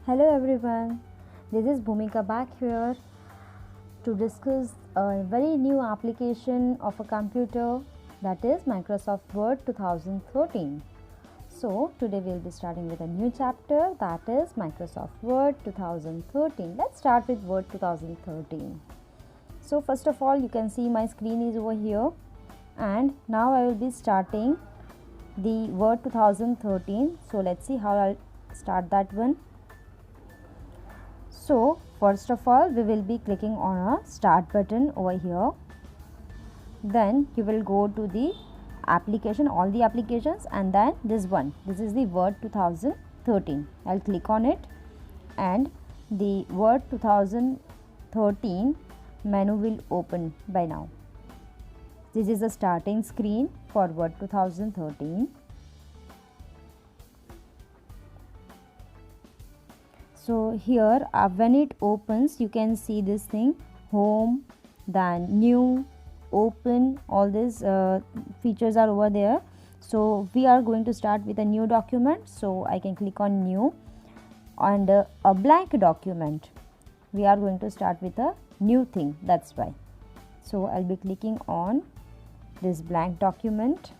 Hello everyone, this is Bhumika back here to discuss a very new application of a computer, that is Microsoft Word 2013. So today we'll be starting with a new chapter, that is Microsoft Word 2013. Let's start with Word 2013. So first of all, you can see my screen is over here, and now I will be starting the Word 2013. So let's see how I'll start that one. So first of all, we will be clicking on a start button over here. Then you will go to the application, all the applications, and then this one, this is the Word 2013. I'll click on it, and the Word 2013 menu will open by now. This is the starting screen for Word 2013. So here when it opens, you can see this thing, home, then new, open, all these features are over there. So we are going to start with a new document, so I can click on new, and a blank document. We are going to start with a new thing, that's why. So I'll be clicking on this blank document.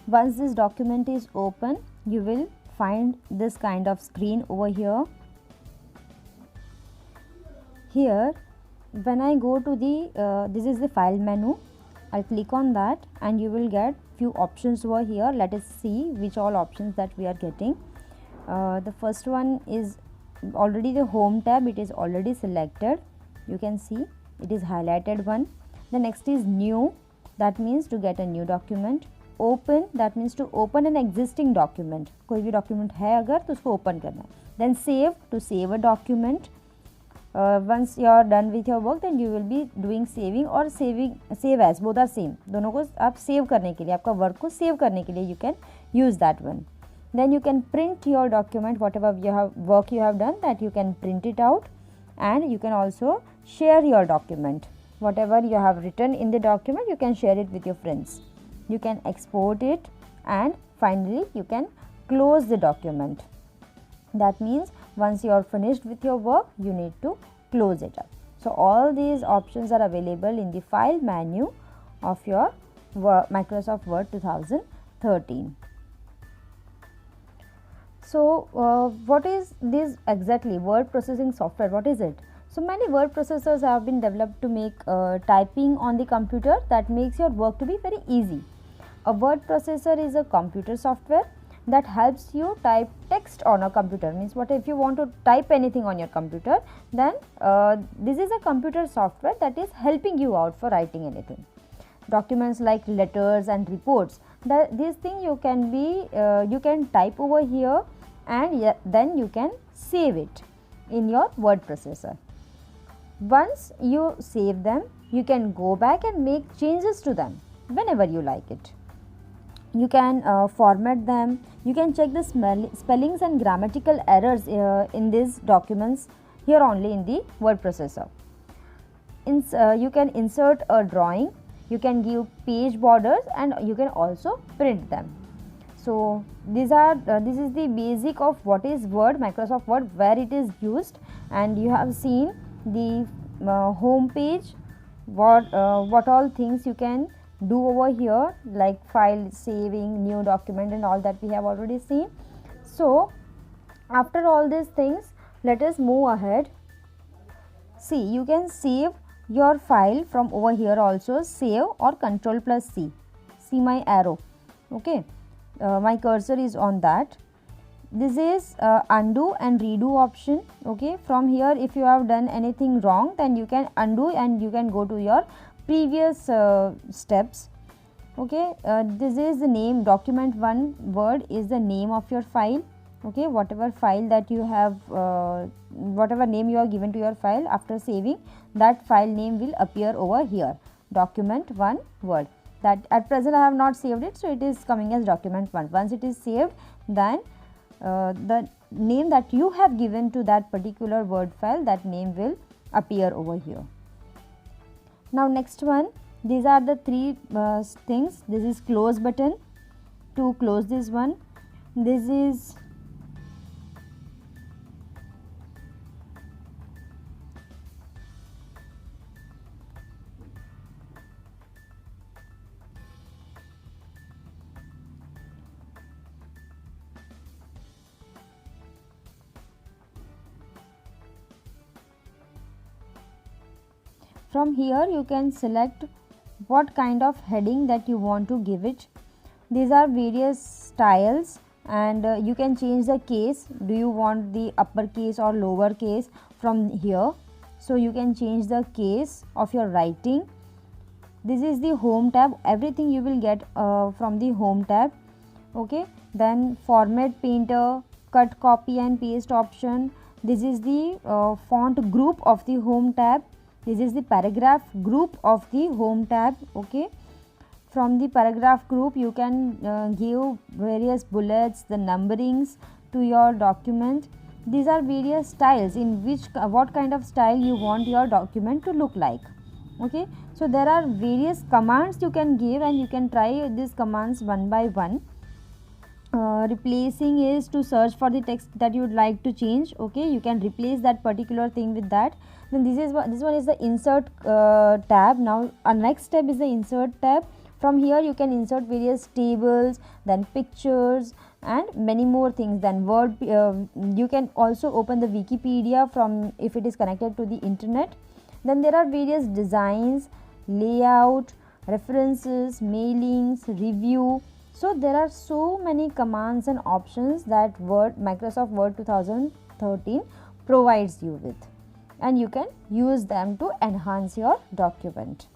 Once this document is open, you will find this kind of screen over here. Here when I go to the this is the file menu, I'll click on that, and you will get few options over here. Let us see which all options that we are getting. The first one is already the home tab, it is already selected. You can see it is highlighted one. The next is new, that means to get a new document. Open, that means to open an existing document. कोई भी document है अगर तो उसको open करना. Then save, to save a document. Once you are done with your work, then you will be doing saving or save as, both are same. दोनों को आप save करने के लिए, आपका work को save करने के लिए you can use that one. Then you can print your document, whatever work you have done, that you can print it out, and you can also share your document. Whatever you have written in the document, you can share it with your friends. You can export it, and finally you can close the document. That means once you are finished with your work, you need to close it up. So all these options are available in the file menu of your Microsoft Word 2013. So what is this exactly? Word processing software, what is it? So many word processors have been developed to make typing on the computer that makes your work to be very easy. A word processor is a computer software that helps you type text on a computer. Means what if you want to type anything on your computer, then this is a computer software that is helping you out for writing anything. Documents like letters and reports, this thing you can type over here, and then you can save it in your word processor. Once you save them, you can go back and make changes to them whenever you like it. You can format them, you can check the spellings and grammatical errors in these documents here only in the word processor. You can insert a drawing, you can give page borders, and you can also print them. So this is the basic of what is Word, Microsoft Word, where it is used, and you have seen the home page, what all things you can do over here, like file saving, new document, and all that we have already seen. So after all these things, let us move ahead. See, you can save your file from over here also, save or Ctrl+C. See my arrow, okay, my cursor is on that. This is undo and redo option, okay. From here, if you have done anything wrong, then you can undo and you can go to your previous steps, okay. This is the name, document1 Word is the name of your file, okay. Whatever file that you have, whatever name you have given to your file, after saving, that file name will appear over here, document1 Word. That at present I have not saved it, so it is coming as document1. Once it is saved, then the name that you have given to that particular Word file, that name will appear over here. Now next one, these are the three things. This is close button to close this one. This is from here you can select what kind of heading that you want to give it. These are various styles, and you can change the case. Do you want the uppercase or lower case from here? So you can change the case of your writing. This is the home tab. Everything you will get from the home tab. Okay, then format painter, cut, copy and paste option. This is the font group of the home tab. This is the paragraph group of the home tab. Okay, from the paragraph group you can give various bullets, the numberings to your document. These are various styles in which what kind of style you want your document to look like. Okay, so there are various commands you can give, and you can try these commands one by one. Replacing is to search for the text that you would like to change. Okay, you can replace that particular thing with that. Then this one is the insert tab. Now our next tab is the insert tab. From here you can insert various tables, then pictures and many more things. Then word, you can also open the Wikipedia from if it is connected to the internet. Then there are various designs, layout, references, mailings, review. So there are so many commands and options that Microsoft Word 2013 provides you with, and you can use them to enhance your document.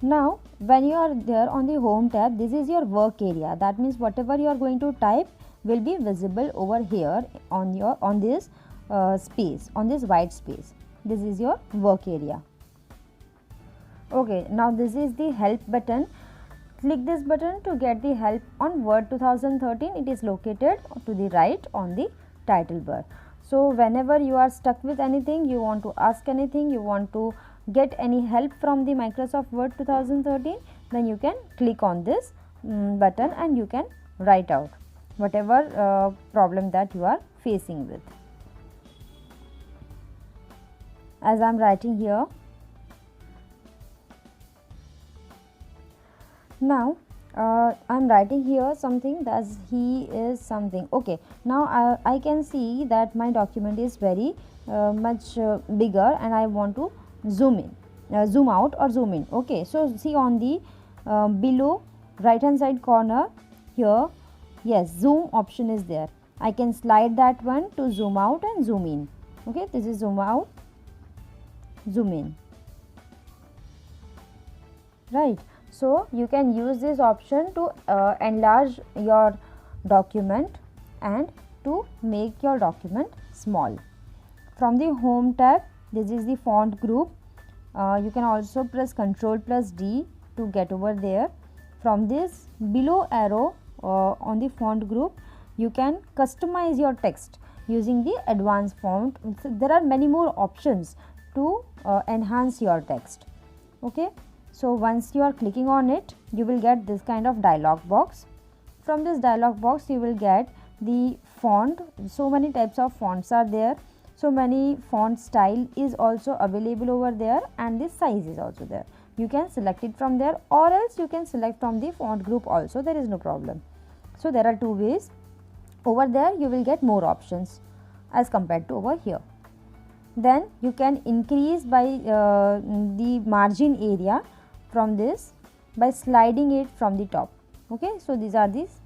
Now when you are there on the home tab, this is your work area. That means whatever you are going to type will be visible over here on this space, on this white space. This is your work area. Okay, now this is the help button. Click this button to get the help on Word 2013. It is located to the right on the title bar. So whenever you are stuck with anything, you want to ask anything, you want to get any help from the Microsoft Word 2013, then you can click on this button and you can write out whatever problem that you are facing with. As I am writing here, now I am writing here something that he is something. Okay, now I can see that my document is very much bigger, and I want to zoom in, zoom out or zoom in. Okay, so see on the below right hand side corner here, yes, zoom option is there. I can slide that one to zoom out and zoom in. Okay, this is zoom out, zoom in, right. So you can use this option to enlarge your document and to make your document small. From the home tab, this is the font group. You can also press Ctrl+D to get over there. From this below arrow on the font group, you can customize your text using the advanced font. So there are many more options to enhance your text. Okay, so once you are clicking on it, you will get this kind of dialog box. From this dialog box, you will get the font. So many types of fonts are there. So many font style is also available over there, and the size is also there. You can select it from there, or else you can select from the font group also. There is no problem. So there are two ways. Over there you will get more options as compared to over here. Then you can increase by the margin area from this by sliding it from the top. Okay, so these are these.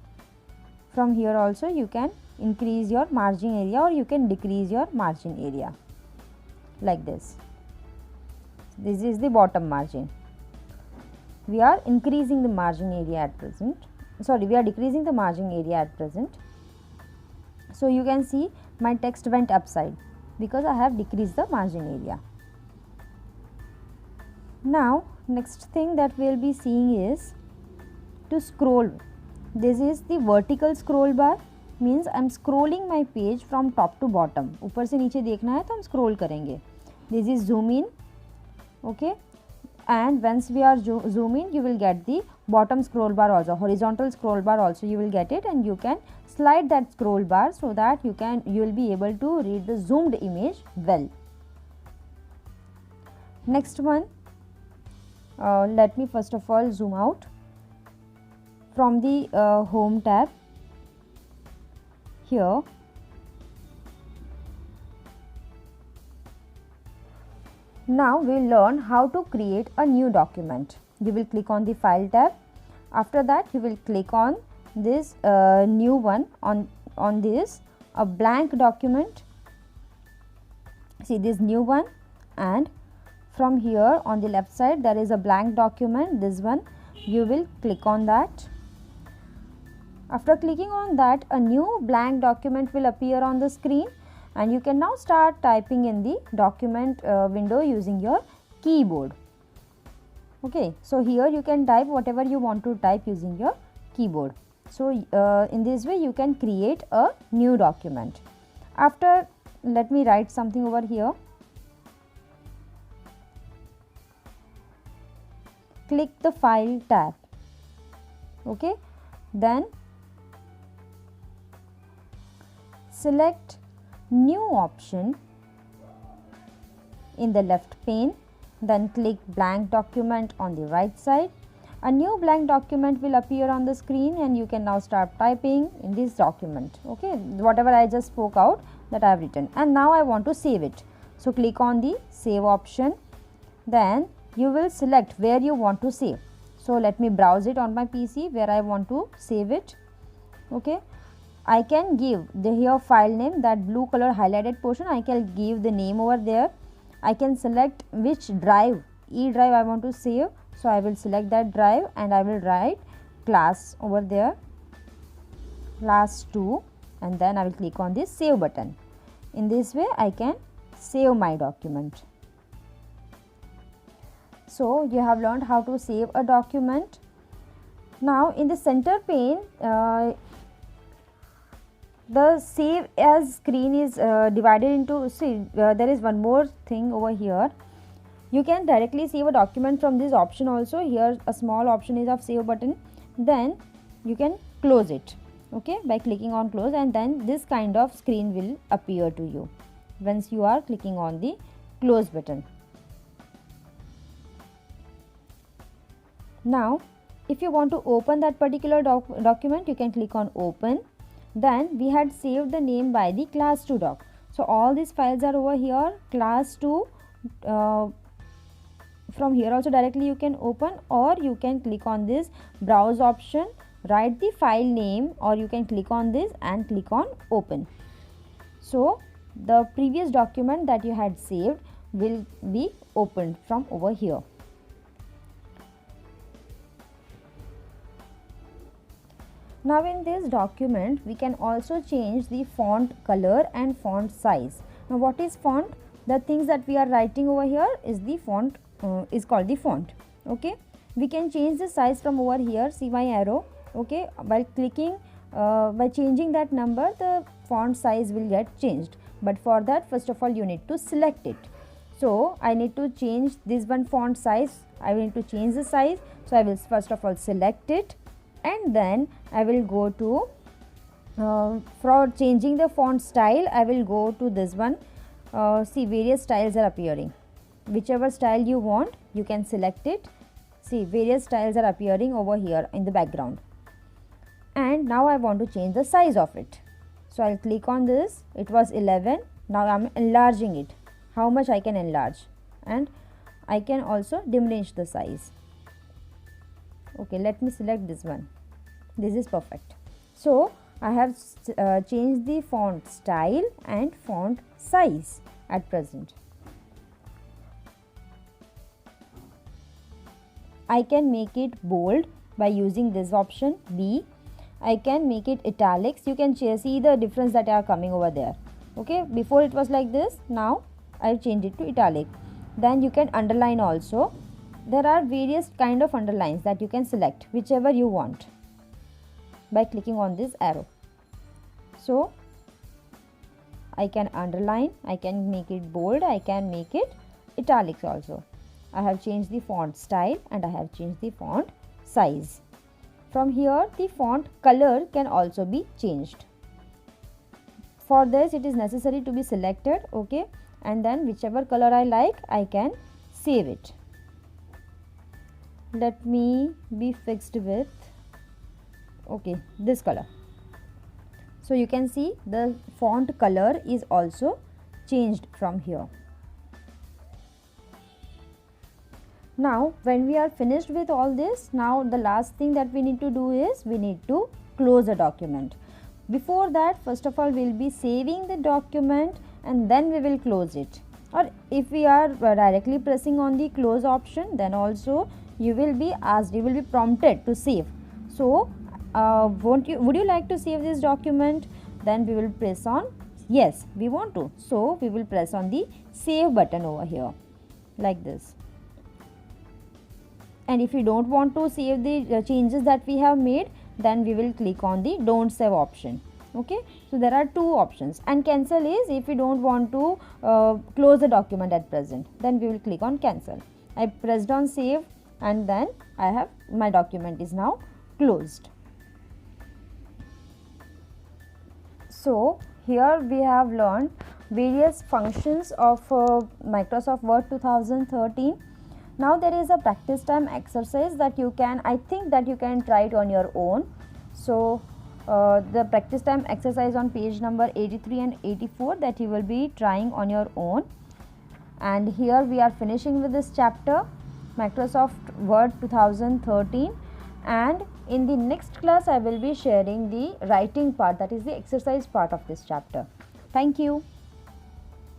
From here also you can increase your margin area, or you can decrease your margin area like this. This is the bottom margin. We are increasing the margin area at present. Sorry, we are decreasing the margin area at present. So you can see my text went upside because I have decreased the margin area. Now next thing that we will be seeing is to scroll. This is the vertical scroll bar, means I am scrolling my page from top to bottom. ऊपर से नीचे देखना है तो हम scroll करेंगे. This is zoom in. Okay, and once we are zoom in, you will get the bottom scroll bar also, horizontal scroll bar also you will get it, and you can slide that scroll bar so that you will be able to read the zoomed image well. Next one, let me first of all zoom out from the home tab. Here now we will learn how to create a new document. You will click on the file tab. After that you will click on this new one, on this a blank document. See this new one, and from here on the left side there is a blank document, this one. You will click on that. After clicking on that, a new blank document will appear on the screen, and you can now start typing in the document window using your keyboard. Okay, so here you can type whatever you want to type using your keyboard. So in this way you can create a new document. After, let me write something over here. Click the file tab. Okay, then select new option in the left pane, then click blank document on the right side. A new blank document will appear on the screen, and you can now start typing in this document. Okay, whatever I just spoke out, that I have written, and now I want to save it. So click on the save option, then you will select where you want to save. So let me browse it on my PC where I want to save it. Okay, I can give the here file name, that blue color highlighted portion, I can give the name over there. I can select which drive, E drive I want to save. So I will select that drive, and I will write class over there, class 2, and then I will click on this save button. In this way I can save my document. So you have learned how to save a document. Now in the center pane, the save as screen is divided into, there is one more thing over here. You can directly save a document from this option also. Here a small option is of save button, then you can close it, okay, by clicking on close, and then this kind of screen will appear to you once you are clicking on the close button. Now if you want to open that particular document, you can click on open. Then we had saved the name by the class 2 doc. So all these files are over here, class 2. From here also directly you can open, or you can click on this browse option, write the file name, or you can click on this and click on open. So the previous document that you had saved will be opened from over here. Now in this document we can also change the font color and font size. Now what is font? The things that we are writing over here is the font, is called the font. Okay, we can change the size from over here, see my arrow. Okay, by clicking, by changing that number, the font size will get changed, but for that first of all you need to select it. So I need to change this one font size, I will need to change the size. So I will first of all select it, and then I will go to for changing the font style, I will go to this one. See, various styles are appearing. Whichever style you want, you can select it. See, various styles are appearing over here in the background. And now I want to change the size of it. So I'll click on this. It was 11. Now I'm enlarging it. How much I can enlarge, and I can also diminish the size. Okay, let me select this one. This is perfect. So I have changed the font style and font size at present. I can make it bold by using this option B. I can make it italics. You can see the difference that are coming over there. Okay, before it was like this, now I've changed it to italic. Then you can underline also. There are various kind of underlines that you can select, whichever you want, by clicking on this arrow. So I can underline, I can make it bold, I can make it italics also. I have changed the font style and I have changed the font size. From here the font color can also be changed. For this it is necessary to be selected, okay, and then whichever color I like I can save it. Let me be fixed with, okay, this color. So you can see the font color is also changed from here. Now when we are finished with all this, now the last thing that we need to do is we need to close a document. Before that, first of all we will be saving the document and then we will close it. Or if we are directly pressing on the close option, then also you will be asked, you will be prompted to save. So would you like to save this document? Then we will press on yes, we want to. So we will press on the save button over here like this. And if you don't want to save the changes that we have made, then we will click on the don't save option. Okay, so there are two options, and cancel is if you don't want to close the document at present, then we will click on cancel. I pressed on save and then I have my document is now closed. So here we have learned various functions of Microsoft Word 2013. Now there is a practice time exercise that you can, I think that you can try it on your own. So the practice time exercise on page number 83 and 84 that you will be trying on your own. And here we are finishing with this chapter, Microsoft Word 2013, and in the next class I will be sharing the writing part, that is the exercise part of this chapter. Thank you.